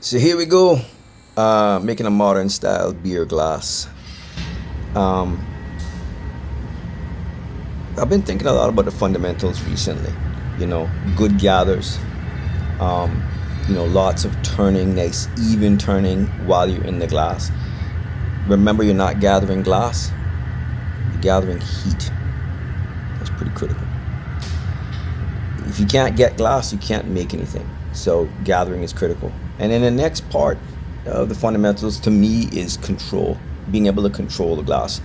So here we go, making a modern style beer glass. Um, I've been thinking a lot about the fundamentals recently. Good gathers. Um, lots of turning, nice even turning while you're in the glass. Remember, you're not gathering glass; you're gathering heat. That's pretty critical. If you can't get glass, you can't make anything. So gathering is critical. And then the next part of the fundamentals to me is control, being able to control the glass.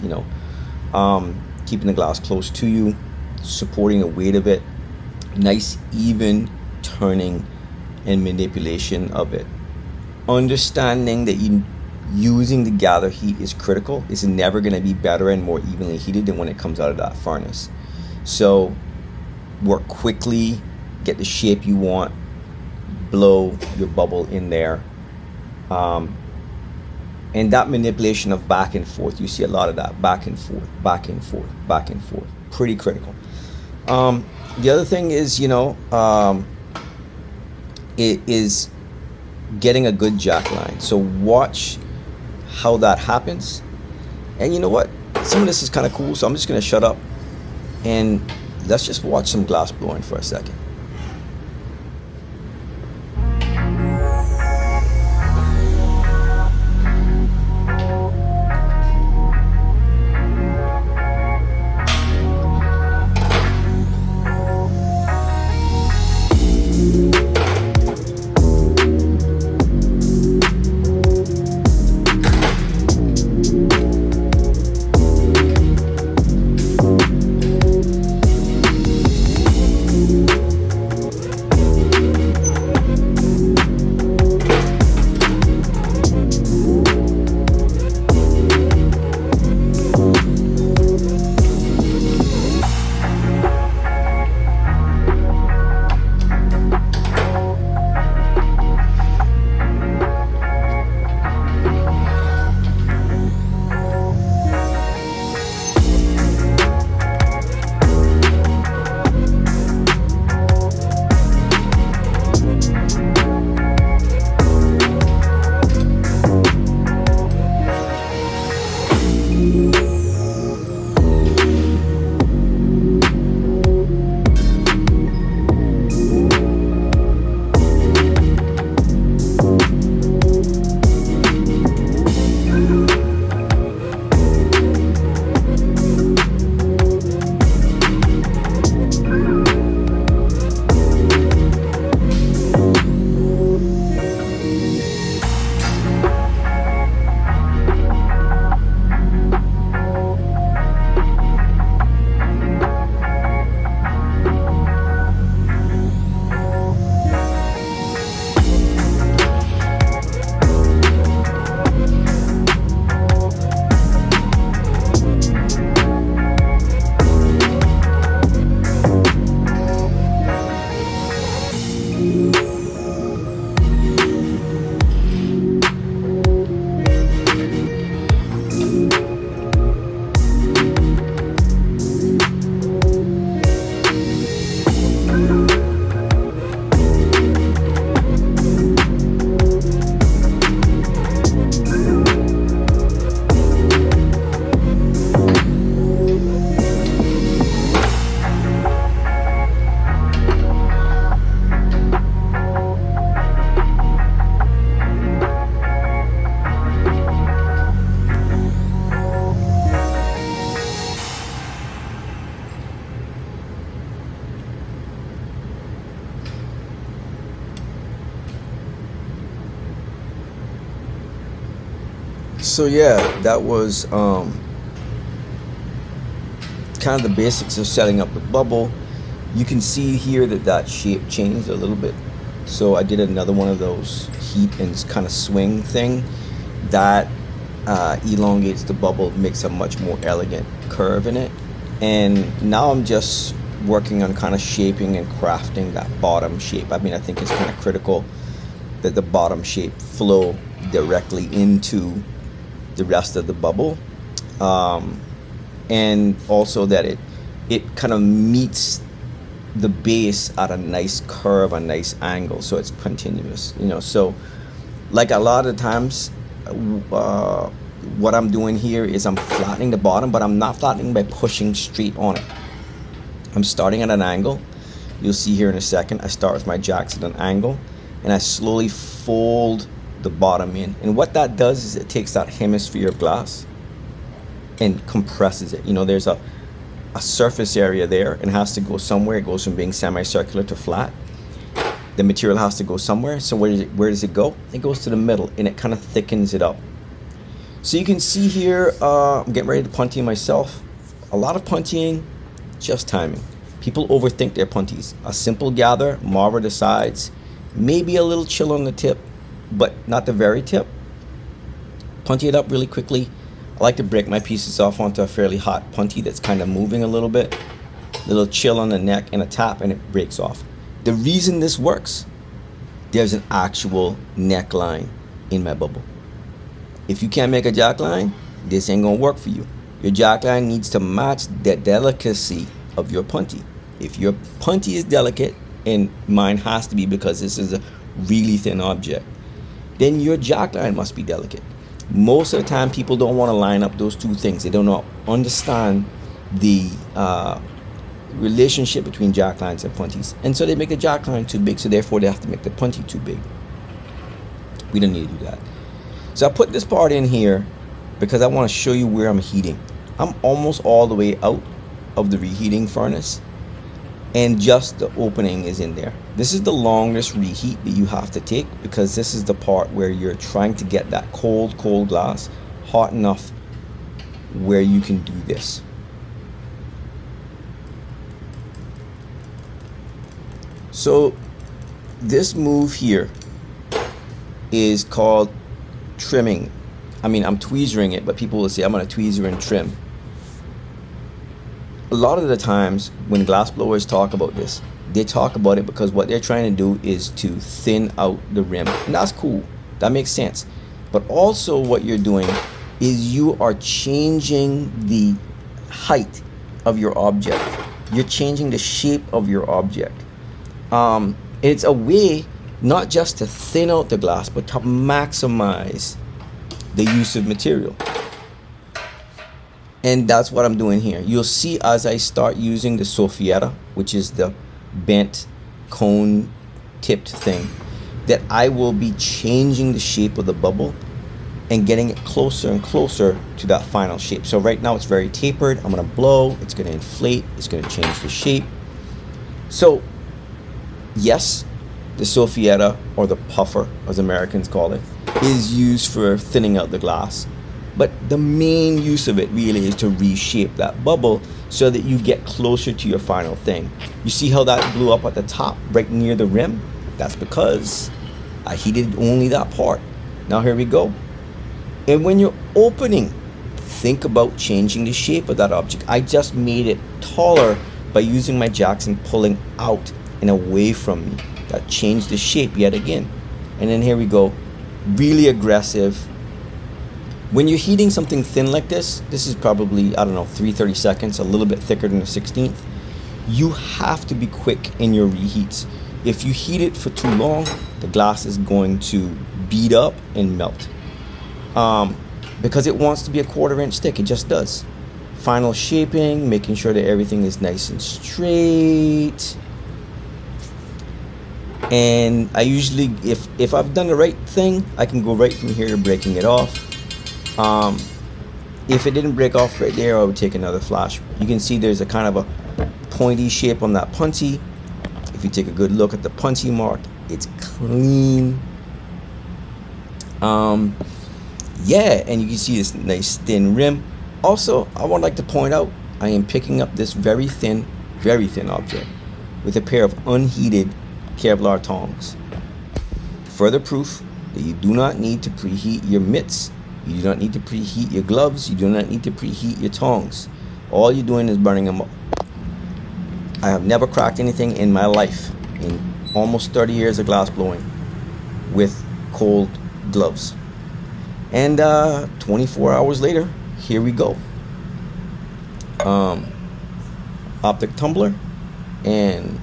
Keeping the glass close to you, supporting the weight of it, nice even turning and manipulation of it. Understanding that using the gather heat is critical. It's never going to be better and more evenly heated than when it comes out of that furnace. So work quickly, get the shape you want, blow your bubble in there. And that manipulation of back and forth, you see a lot of that back and forth, back and forth, back and forth. Pretty critical. The other thing is, it is getting a good jack line. So watch how that happens. And you know what? Some of this is kind of cool, so I'm just going to shut up and let's just watch some glass blowing for a second. So yeah, that was kind of the basics of setting up the bubble. You can see here that shape changed a little bit. So I did another one of those heat and kind of swing thing that elongates the bubble, makes a much more elegant curve in it. And now I'm just working on kind of shaping and crafting that bottom shape. I mean, I think it's kind of critical that the bottom shape flow directly into the rest of the bubble, and also that it kind of meets the base at a nice curve, a nice angle, so it's continuous. So Like a lot of the times, what I'm doing here is I'm flattening the bottom, but I'm not flattening by pushing straight on it. I'm starting at an angle. You'll see here in a second, I start with my jacks at an angle, and I slowly fold the bottom in. And what that does is it takes that hemisphere of glass and compresses it. You know, there's a surface area there, and has to go somewhere. It goes from being semicircular to flat. The material has to go somewhere. So where does it go? It goes to the middle, and it kind of thickens it up. So you can see here, I'm getting ready to punty myself. A lot of puntying, just timing. People overthink their punties. A simple gather, marver the sides, maybe a little chill on the tip, but not the very tip. Punty it up really quickly. I like to break my pieces off onto a fairly hot punty that's kind of moving a little bit. Little chill on the neck and a tap, and it breaks off. The reason this works, there's an actual neckline in my bubble. If you can't make a jack line, this ain't gonna work for you. Your jack line needs to match the delicacy of your punty. If your punty is delicate, and mine has to be because this is a really thin object, then your jack line must be delicate. Most of the time, people don't want to line up those two things. They don't understand the relationship between jack lines and punties, and so they make the jack line too big, so therefore they have to make the punty too big. We don't need to do that. So I put this part in here because I want to show you where I'm heating. I'm almost all the way out of the reheating furnace, and just the opening is in there. This is the longest reheat that you have to take, because this is the part where you're trying to get that cold glass hot enough where you can do this. So this move here is called trimming. I mean, I'm tweezering it, but people will say I'm going to tweezer and trim. A lot of the times when glass blowers talk about this, they talk about it because what they're trying to do is to thin out the rim, and that's cool, that makes sense. But also what you're doing is you are changing the height of your object. You're changing the shape of your object. It's a way not just to thin out the glass, but to maximize the use of material. And that's what I'm doing here. You'll see as I start using the soffietta, which is the bent cone tipped thing, that I will be changing the shape of the bubble and getting it closer and closer to that final shape. So right now it's very tapered. I'm going to blow, it's going to inflate, it's going to change the shape. So yes, the soffietta, or the puffer as Americans call it, is used for thinning out the glass. But the main use of it really is to reshape that bubble so that you get closer to your final thing. You see how that blew up at the top right near the rim? That's because I heated only that part. Now here we go. And when you're opening, think about changing the shape of that object. I just made it taller by using my jacks and pulling out and away from me. That changed the shape yet again. And then here we go. Really aggressive. When you're heating something thin like this is probably, I don't know, 330 seconds, a little bit thicker than a 16th. You have to be quick in your reheats. If you heat it for too long, the glass is going to bead up and melt. Because it wants to be a 1/4 inch thick, it just does. Final shaping, making sure that everything is nice and straight. And I usually, if I've done the right thing, I can go right from here to breaking it off. If it didn't break off right there, I would take another flash. You can see there's a kind of a pointy shape on that punty. If you take a good look at the punty mark, it's clean. Yeah, and you can see this nice thin rim. Also, I would like to point out, I am picking up this very thin object with a pair of unheated Kevlar tongs. Further proof that you do not need to preheat your mitts. You do not need to preheat your gloves. You do not need to preheat your tongs. All you're doing is burning them up. I have never cracked anything in my life, in almost 30 years of glass blowing, with cold gloves. And 24 hours later, here we go. Optic tumbler, and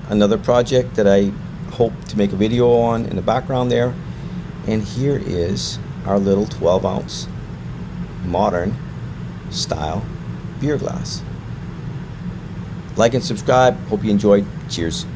another project that I hope to make a video on in the background there. And here is our little 12-ounce modern style beer glass. Like and subscribe. Hope you enjoyed. Cheers.